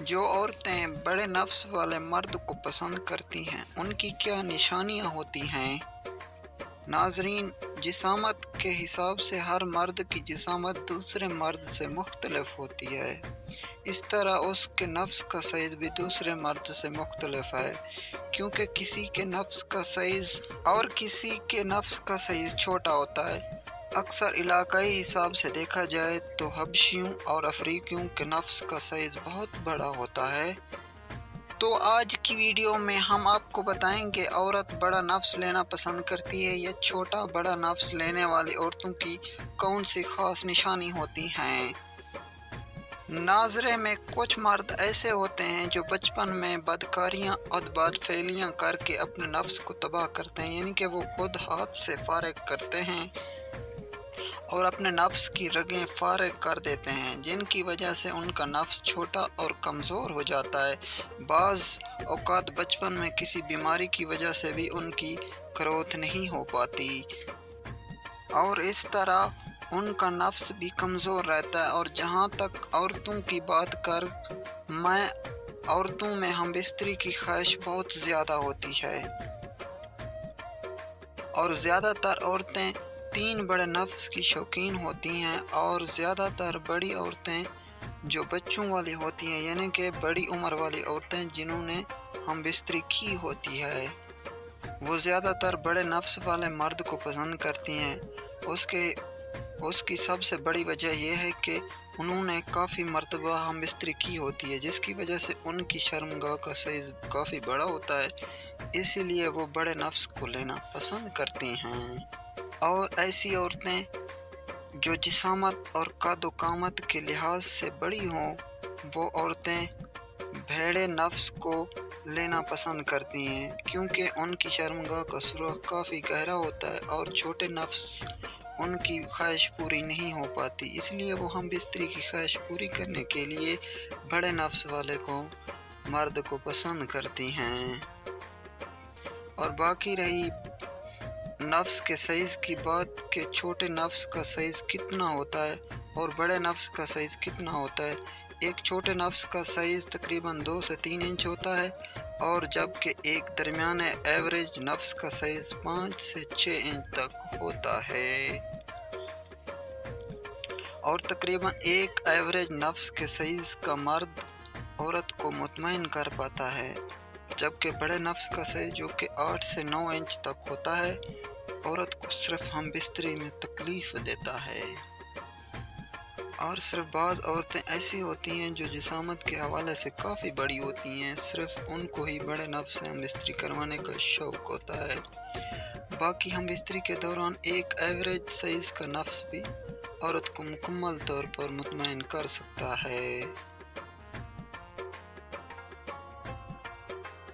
جو عورتیں بڑے نفس والے مرد کو پسند کرتی ہیں ان کی کیا نشانیاں ہوتی ہیں؟ ناظرین، جسامت کے حساب سے ہر مرد کی جسامت دوسرے مرد سے مختلف ہوتی ہے۔ اس طرح اس کے نفس کا سائز بھی دوسرے مرد سے مختلف ہے، کیونکہ کسی کے نفس کا سائز اور کسی کے نفس کا سائز چھوٹا ہوتا ہے۔ اکثر علاقائی حساب سے دیکھا جائے تو حبشیوں اور افریقیوں کے نفس کا سائز بہت بڑا ہوتا ہے۔ تو آج کی ویڈیو میں ہم آپ کو بتائیں گے عورت بڑا نفس لینا پسند کرتی ہے یا چھوٹا بڑا نفس لینے والی عورتوں کی کون سی خاص نشانی ہوتی ہیں۔ ناظرے میں کچھ مرد ایسے ہوتے ہیں جو بچپن میں بدکاریاں اور بدفعلیاں کر کے اپنے نفس کو تباہ کرتے ہیں، یعنی کہ وہ خود ہاتھ سے فارغ کرتے ہیں اور اپنے نفس کی رگیں فارغ کر دیتے ہیں، جن کی وجہ سے ان کا نفس چھوٹا اور کمزور ہو جاتا ہے۔ بعض اوقات بچپن میں کسی بیماری کی وجہ سے بھی ان کی گروتھ نہیں ہو پاتی اور اس طرح ان کا نفس بھی کمزور رہتا ہے۔ اور جہاں تک عورتوں کی بات عورتوں میں ہم بستری کی خواہش بہت زیادہ ہوتی ہے اور زیادہ تر عورتیں 3 بڑے نفس کی شوقین ہوتی ہیں، اور زیادہ تر بڑی عورتیں جو بچوں والی ہوتی ہیں، یعنی کہ بڑی عمر والی عورتیں جنہوں نے ہم بستری کی ہوتی ہے، وہ زیادہ تر بڑے نفس والے مرد کو پسند کرتی ہیں۔ اس کی سب سے بڑی وجہ یہ ہے کہ انہوں نے کافی مرتبہ ہم بستری کی ہوتی ہے، جس کی وجہ سے ان کی شرمگاہ کا سائز کافی بڑا ہوتا ہے، اسی لیے وہ بڑے نفس کو لینا پسند کرتی ہیں۔ اور ایسی عورتیں جو جسامت اور قد و قامت کے لحاظ سے بڑی ہوں، وہ عورتیں بھیڑے نفس کو لینا پسند کرتی ہیں، کیونکہ ان کی شرمگاہ کا سوراخ کافی گہرا ہوتا ہے اور چھوٹے نفس ان کی خواہش پوری نہیں ہو پاتی، اس لیے وہ ہم بستری کی خواہش پوری کرنے کے لیے بڑے نفس والے مرد کو پسند کرتی ہیں۔ اور باقی رہی نفس کے سائز کی بات کہ چھوٹے نفس کا سائز کتنا ہوتا ہے اور بڑے نفس کا سائز کتنا ہوتا ہے۔ ایک چھوٹے نفس کا سائز تقریباً 2 سے 3 انچ ہوتا ہے، اور جبکہ ایک درمیانے ایوریج نفس کا سائز 5 سے 6 انچ تک ہوتا ہے، اور تقریباً ایک ایوریج نفس کے سائز کا مرد عورت کو مطمئن کر پاتا ہے، جبکہ بڑے نفس کا سائز جو کہ 8 سے 9 انچ تک ہوتا ہے عورت کو صرف ہم بستری میں تکلیف دیتا ہے۔ اور صرف بعض عورتیں ایسی ہوتی ہیں جو جسامت کے حوالے سے کافی بڑی ہوتی ہیں، صرف ان کو ہی بڑے نفس سے ہم بستری کروانے کا شوق ہوتا ہے، باقی ہم بستری کے دوران ایک ایوریج سائز کا نفس بھی عورت کو مکمل طور پر مطمئن کر سکتا ہے۔